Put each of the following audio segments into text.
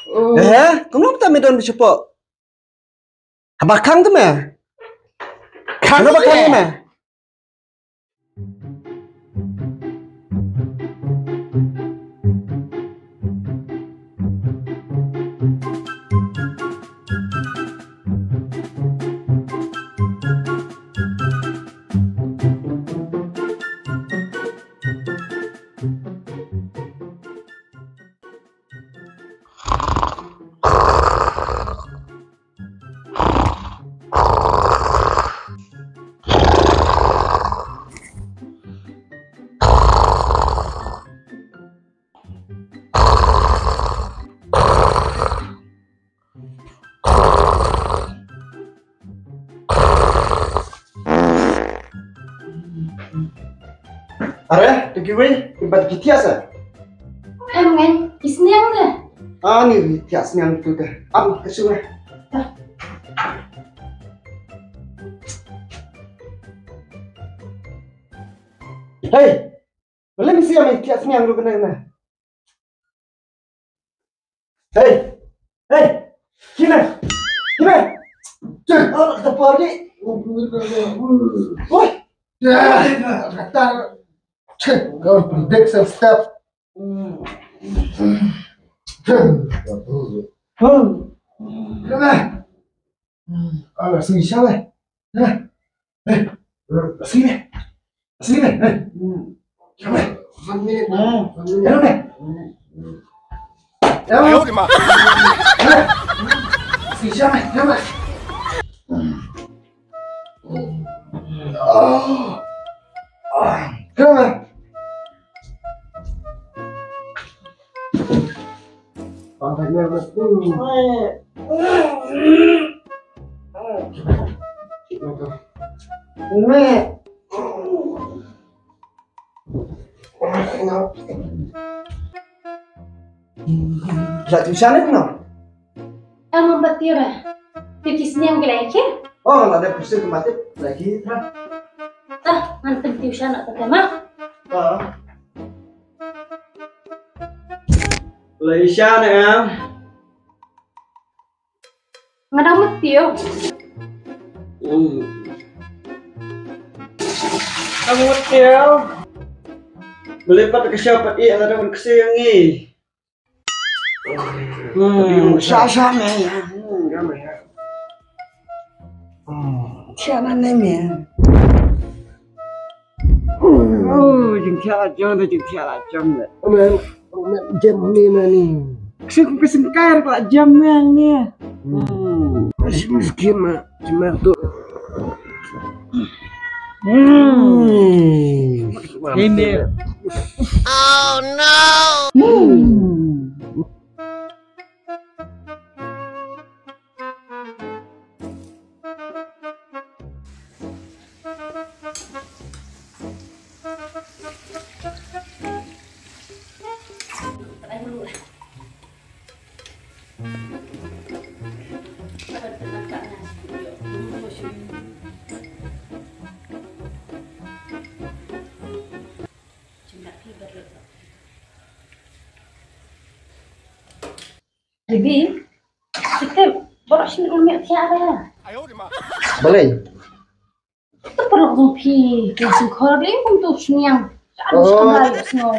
Kenapa tak medon bercepok? Abakang tu meh? Kenapa kang tu meh? Are, pergi weh, tempat kita sah. Em, isniang deh. Ni tias niang tu dah. Am kesudah. Hey, boleh mesti am tias niang lu kena. Hey, kina. Cek, kita pergi. Woi, kata, cek, kau dek step. Sini siapa? Sini. Siapa? Ayo di mana? Sini siapa? Kenapa? Pantatnya betul. Jadi sana kenapa? Em betir ya. Isniang lagi. Oh, kalau ada kursi mati lagi. Mantep tiusan atau tema? Malaysia nè em. Ngadang metio. Kamu metio. Melipat ke siapa iya ada pun kesini ni. Sasa me ya. Siapa namanya? Jeng tiada jam le. Jam ni nani. Saya kesengkar kalau jam yang ni. Masih miskin mah, cuma tu. Ini. Oh no. Bibi, kita boleh sini rumah tiada. Boleh. Kita perlu rumpi, langsung kau dia untuk siniang.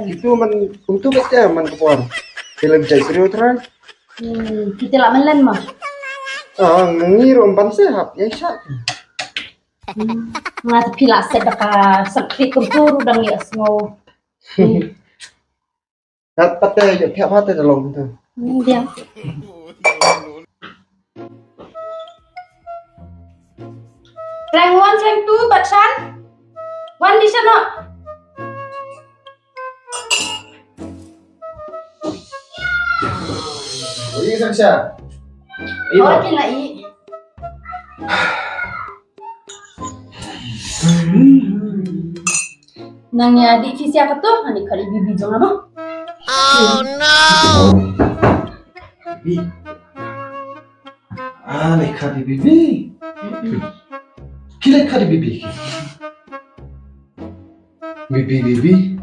Itu untuk betul man kepor. Film jai serius terang. Kita lah melen mah. Ngirum pan sehat ya syak. Ngat pila sedekah sepi kumpul udah ngias ngau. Dapat teh tiap hati dalam tu. Dia. Rank 1, rank 2, Batsan. 1 di sana. Ini Sasha. Oh, kena i. Nangnya adik visi apa tuh? Adik kali bibi jong apa? Oh no. Bibi. Lekha di bibi. Lekha di bibi. Bibi.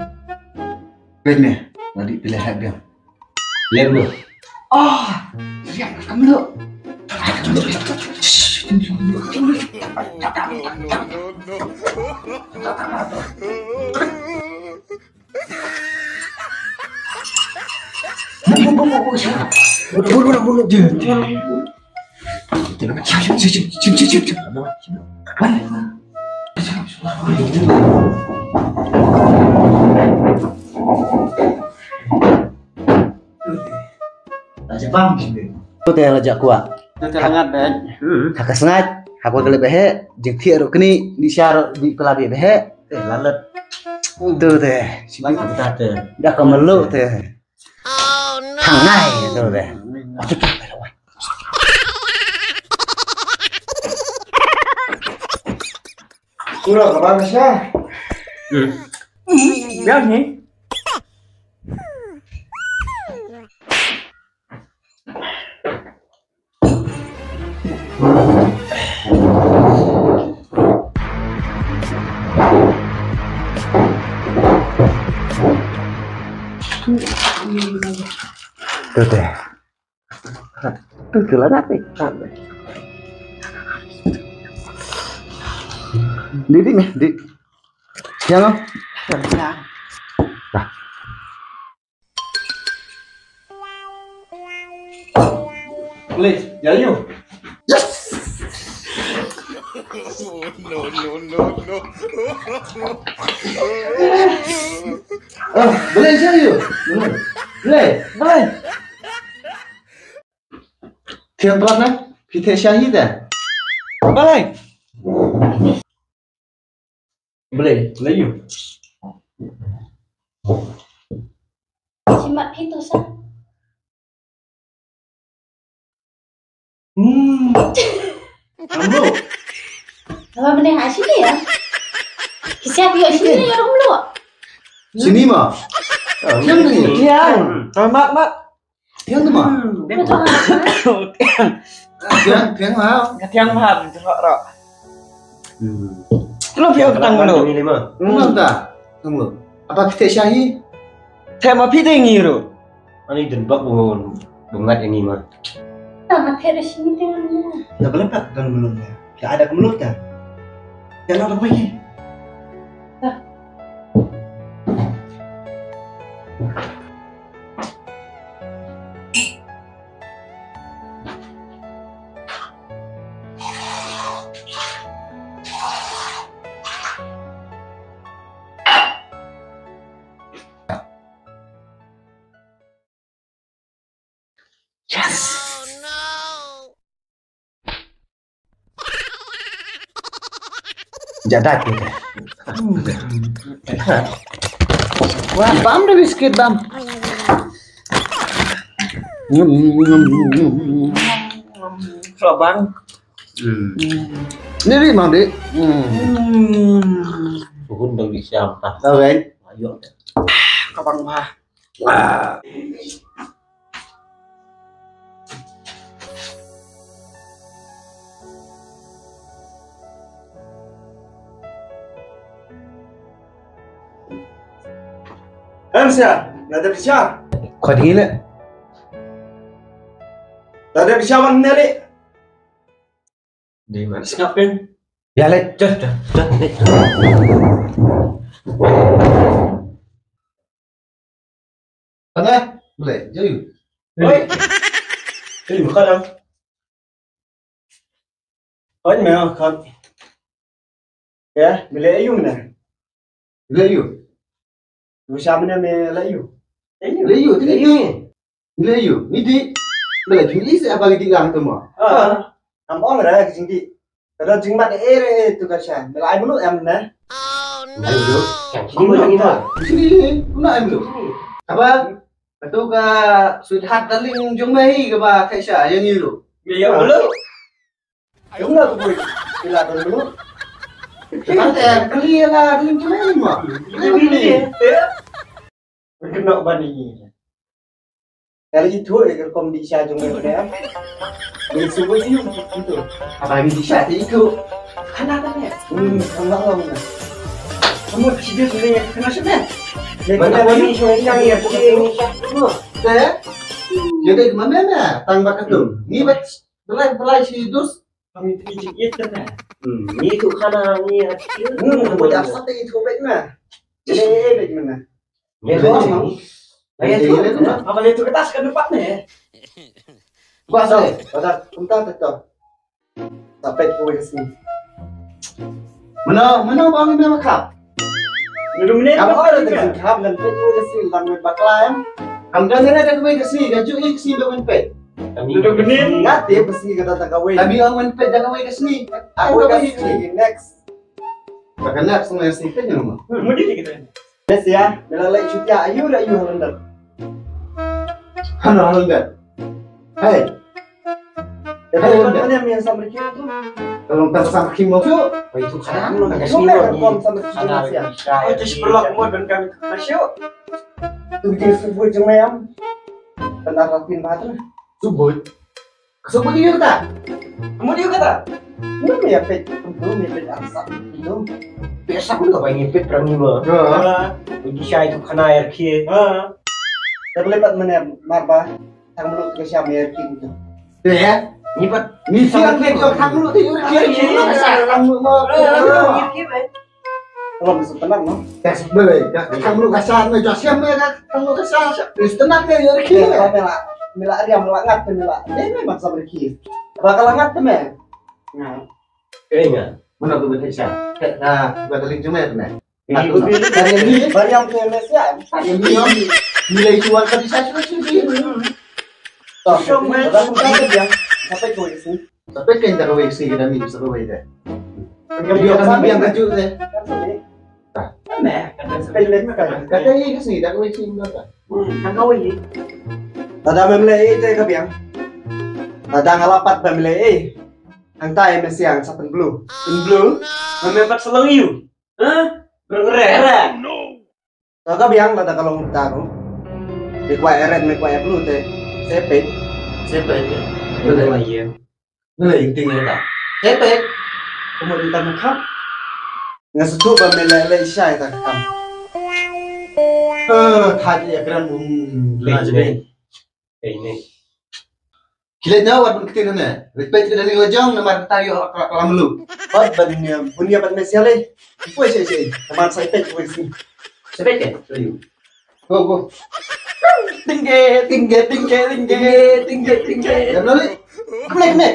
Benar. Adik pilih harga. Lihat lu. Oh, siap kamu dulu. Buru. Bang, tu teh lajak kuat. Sangat deh. Hak sengat, hak wakil behe, jengki aro kini di syar di pelabi behe, lalat. Tu teh, Kita teh. dah kemelu teh. Tangai tu teh. Kurang apa sih? Biar nih. Tu teh. Tu lah nanti. Di nih, di. Jangan. Dah. Boleh, jalan yuk. Boleh saya yuk. Boleh. Tiang telat nak? Kita syahid dah. Boleh. Boleh yuk. Simak itu sah. Kamu. Apa benih sini ya? Siap yuk sini ya dulu. Sini mah. Tiang ni. Tiang. Mak. Tiang tu mah. Tiang mah. Tiang paham. Rok. Kenapa yuk ketang dulu? Kenapa tak? Kamu. Apa kita syahid? Tema pita ngiru. Ani dembak bungat ini mah. Sama terus sini dengan. Dah berlepas kan mulutnya. Tidak ada kemelutnya. Jangan apa lagi. Jadat gitu. Wah, bam dah biskuit bam. Bang. Ini mang dek. Suhun bagi siapa? Tahu kan? Ayo. Kabang mah. Amsa, nada bisa. Kau gila. Nada bisa mana ni? Di mana? Skapin. Ya lek. Dah. Tengah. Boleh. Jadi. Oi. Ini bukan am. Oi, memang kan. Ya, bila ayung na. Layu. Bersama nama layu. Layu. Layu. Ini di. Boleh jadi siapa lagi gang tu mah? Am orang dah kesini. Kalau jingmat itu kasih. Bila ayung lu am na. Ayo. Kamu lagi nak? Sini. Nak am lu. Apa? Betul ke sweetheart darling jom mai ke ba Kaisha yang ni lu? Biar dulu. Ayung lah tu. Bila dulu. Kita clear lah darling jom mai mah. Ini. Kena bani. Kalau itu kalau di Asia jom ada. Di subuh sih itu. Apa yang di chat itu? Kenapa ni? Kenapa ni? Kamu cerita sebenarnya kenapa sebenarnya? Mana bani yang ya? Saya? Jadi mana na? Tangbat itu. Ni bat belai si dus. Kami tijik itu na. Ni tu kana ni hati. Boleh apa itu baik na? Jadi baik mana? Ya tu. Apa itu kertas ke depannya? Kuasa, pada entah tu. Sampai kau ke sini. Mana bang ini makap? Minum ni. Kamu ada dengan kap dan pet kau ke sini dan baklayam. Kamu dah ada kau ke sini, gajuk ke sini dengan pet. Duduk benin. Ngati pasti kata tak kau. Tapi orang pet jangan kau ke sini. Aku ke sini next. Bahkan next sama sini pet jangan. Mudi kita. Yes ya, melalui cuti ayu Holland. Holland. Hey. Kalau mana yang sama kita tu? Kalau tak sama kita tu, Itu kana kamu nak nak kom sama kana kita. bisa. Itu sebelah semua dan kami masuk. Tu dia subuh jemayam. Pendapatkan bahagia. Subuh. Subuh dia tak? Kamu dia kata? Mana ya pet? Belum ya pet asap. Belum. Biasa pun kau ingin pet perang ni mah. Bagi saya itu kana air kia. Terlepas mana marba. Tang mulut ke siapa ya gitu. Ya. Ni pat. Ni siang ke dia tang mulut dia tang mulut mau. Kalau bisa tenang no. Tes boleh. Tang mulut kasar no jasiam ya kan. Tang mulut kasar. Terus tenang ke dia kiri. Mila dia melangat mila. Dia memang sabar kiri. Bakal langat temen. Nah. Keringan. Mana tu betul nah, bakal cuma ya temen. Ini Dari ini, dari yang punya Malaysia. Dari ini, nilai jual tadi saya sudah sini. Toh, orang kita dia sampai ke sini. Sampai ke indah ke sini kita ni bisa ke sini. Dia kami yang kaju deh. Nah, Kata ini ke sini, dah ke sini berapa? kan kau ini. Tada memilih itu ke biang. Tada ngalapat memilih ang tayo Malaysia sa blue. Blue, memang selang you. Bergerak. Kaka biang tada kalau ngutaro. Di kuai red, di kuai blue teh. Sepet. Sepet ya. Betul lagi ya. Nilai tinggal tak. Sepet. Kemudian kita kap. Ngasutu memilih siya ita kam. Tadi ya keren Lagi. Ini. Kilat na wat kita na. Respect kita ni lajang na tayo kalam lu. Wat bunya pat Malaysia le. Ipoi sei. Teman saya pet ipoi sini. Sepet ya. Serius. Go. Tinggi. Dan lalu, kemana?